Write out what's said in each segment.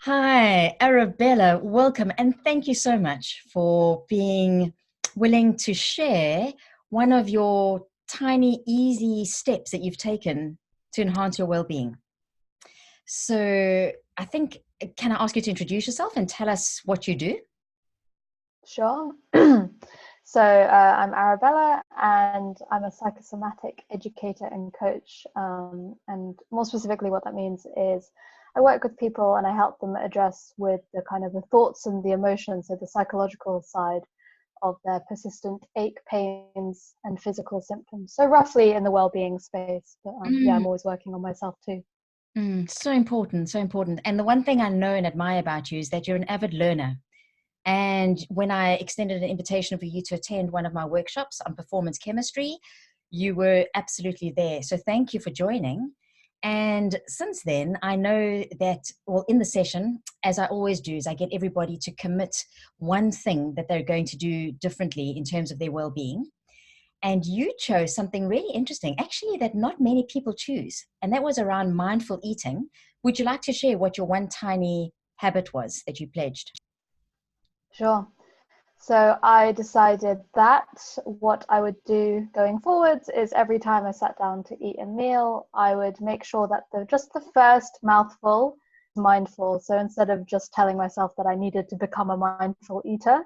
Hi, Arabella. Welcome. And thank you so much for being willing to share one of your tiny, easy steps that you've taken to enhance your well-being. So, I think, can I ask you to introduce yourself and tell us what you do? Sure. I'm Arabella, and I'm a psychosomatic educator and coach. And more specifically, what that means is I work with people and I help them address with the kind of the thoughts and the emotions, so the psychological side of their persistent ache, pains, and physical symptoms. So roughly in the well-being space. But yeah, I'm Mm, always working on myself too. so important, so important. And the one thing I know and admire about you is that you're an avid learner. And when I extended an invitation for you to attend one of my workshops on performance chemistry, you were absolutely there. So thank you for joining. And since then, I know that, well, in the session, as I always do, is I get everybody to commit one thing that they're going to do differently in terms of their well being. And you chose something really interesting, actually, that not many people choose. And that was around mindful eating. Would you like to share what your one tiny habit was that you pledged? Sure. So I decided that what I would do going forwards is every time I sat down to eat a meal, I would make sure that just the first mouthful was mindful. So instead of just telling myself that I needed to become a mindful eater,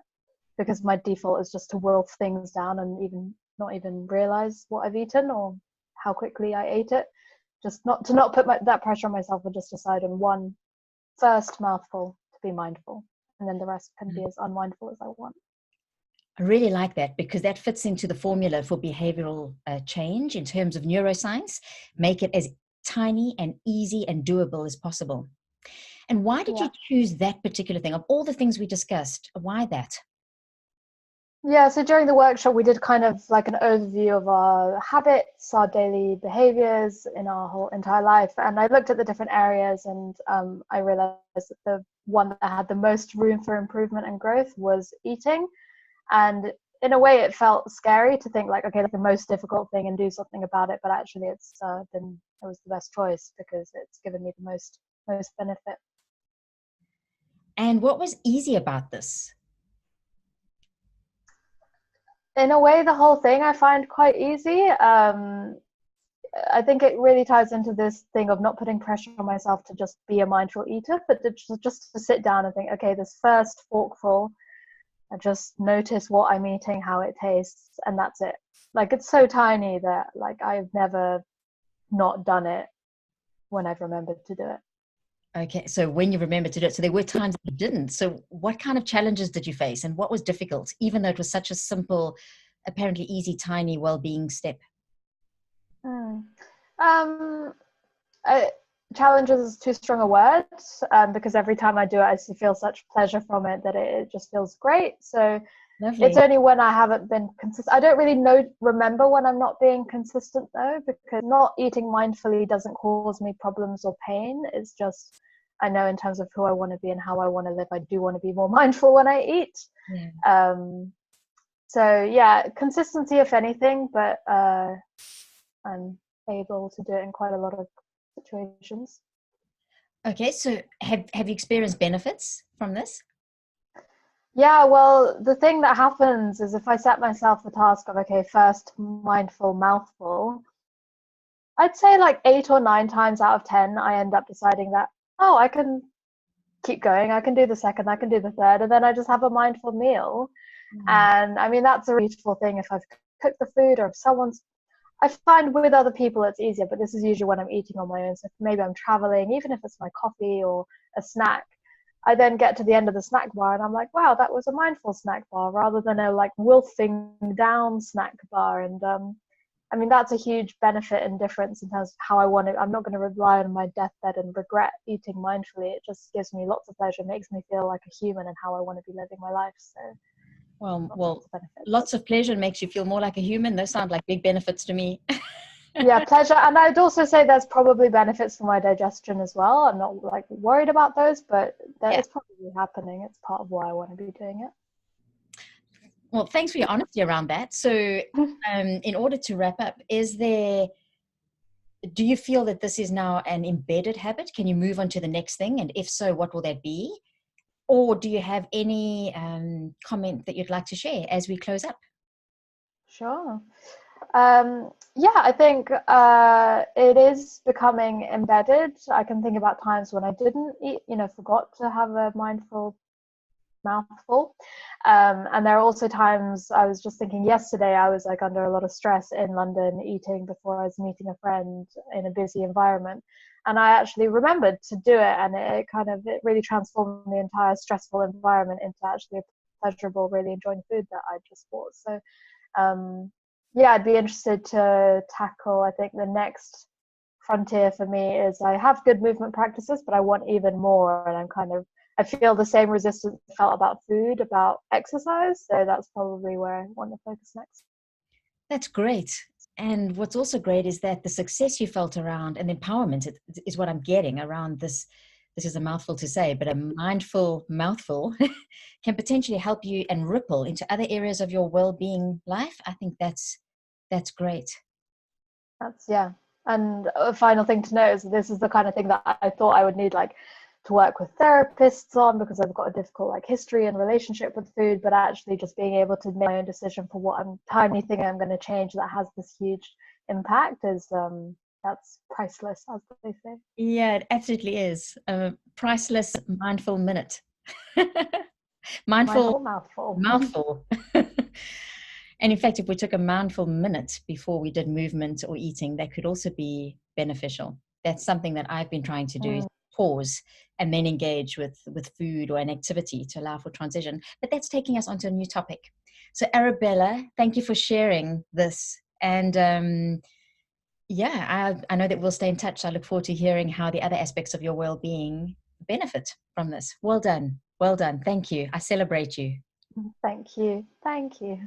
because my default is just to wolf things down and even not even realize what I've eaten or how quickly I ate it. Just not put that pressure on myself, but just decide on one first mouthful to be mindful, and then the rest can be as unmindful as I want. I really like that because that fits into the formula for behavioral change in terms of neuroscience. Make it as tiny and easy and doable as possible. And why did Yeah. you choose that particular thing? Of all the things we discussed, why that? Yeah, so during the workshop, we did kind of like an overview of our habits, our daily behaviors in our whole entire life. And I looked at the different areas, and I realized that the one that had the most room for improvement and growth was eating. And in a way, it felt scary to think like, okay, that's the most difficult thing and do something about it. But actually, it was the best choice because it's given me the most benefit. And what was easy about this? In a way, the whole thing I find quite easy. I think it really ties into this thing of not putting pressure on myself to just be a mindful eater, but just to sit down and think, okay, this first forkful, I just notice what I'm eating, how it tastes, and that's it. Like it's so tiny that like I've never not done it when I've remembered to do it. Okay, so when you remember to do it, so there were times that you didn't. So what kind of challenges did you face and what was difficult, even though it was such a simple, apparently easy, tiny well-being step? Hmm. Um, I, Challenges is too strong a word, because every time I do it, I feel such pleasure from it that it just feels great. So it's Lovely. only when I haven't been consistent. I don't really remember when I'm not being consistent though, because not eating mindfully doesn't cause me problems or pain. It's just I know in terms of who I want to be and how I want to live, I do want to be more mindful when I eat. Yeah. Um, so yeah, consistency if anything, but I'm able to do it in quite a lot of situations. Okay, so have you experienced benefits from this? Yeah, well, the thing that happens is if I set myself the task of, okay, first mindful mouthful, I'd say like 8 or 9 times out of 10, I end up deciding that, oh, I can keep going. I can do the second, I can do the third, and then I just have a mindful meal. Mm. And I mean, that's a beautiful thing if I've cooked the food or if someone's, I find with other people it's easier, but this is usually when I'm eating on my own. So maybe I'm traveling, even if it's my coffee or a snack, I then get to the end of the snack bar and I'm like, wow, that was a mindful snack bar rather than a like wolfing down snack bar. And I mean, that's a huge benefit and difference in terms of how I want to. I'm not going to rely on my deathbed and regret eating mindfully. It just gives me lots of pleasure, makes me feel like a human and how I want to be living my life. So Well, lots of benefits. lots of pleasure makes you feel more like a human. Those sound like big benefits to me. Yeah, pleasure. And I'd also say there's probably benefits for my digestion as well. I'm not like worried about those, but that Yeah. is probably happening. It's part of why I want to be doing Well, thanks for your honesty around that. So, it. in order to wrap up, is there do you feel that this is now an embedded habit? Can you move on to the next thing? And if so, what will that be? Or do you have any comment that you'd like to share as we close up? Sure. Yeah, I think it is becoming embedded. I can think about times when I didn't eat, forgot to have a mindful mouthful. And there are also times, I was just thinking yesterday, I was like under a lot of stress in London eating before I was meeting a friend in a busy environment. And I actually remembered to do it, and it really transformed the entire stressful environment into actually a pleasurable, really enjoying food that I just bought. So yeah, I'd be interested to tackle, I think the next frontier for me is I have good movement practices, but I want even more. And I feel the same resistance I felt about food, about exercise. So that's probably where I want to focus next. That's great. And what's also great is that the success you felt around and empowerment is what I'm getting around this. This is a mouthful to say, but a mindful mouthful can potentially help you and ripple into other areas of your well-being life. I think that's great. Yeah. And a final thing to note is this is the kind of thing that I thought I would need to work with therapists on, because I've got a difficult history and relationship with food, but actually just being able to make my own decision for what tiny thing I'm going to change that has this huge impact is that's priceless, as they say. Yeah, it absolutely is a priceless mindful minute. Mindful Mindful mouthful. mouthful. And in fact, if we took a mindful minute before we did movement or eating, that could also be beneficial. That's something that I've been trying to do, is pause and then engage with food or an activity to allow for transition. But that's taking us onto a new topic. So Arabella, thank you for sharing this. And yeah, I know that we'll stay in touch. I look forward to hearing how the other aspects of your well-being benefit from this. Well done. Well done. Thank you. I celebrate you. Thank you. Thank you.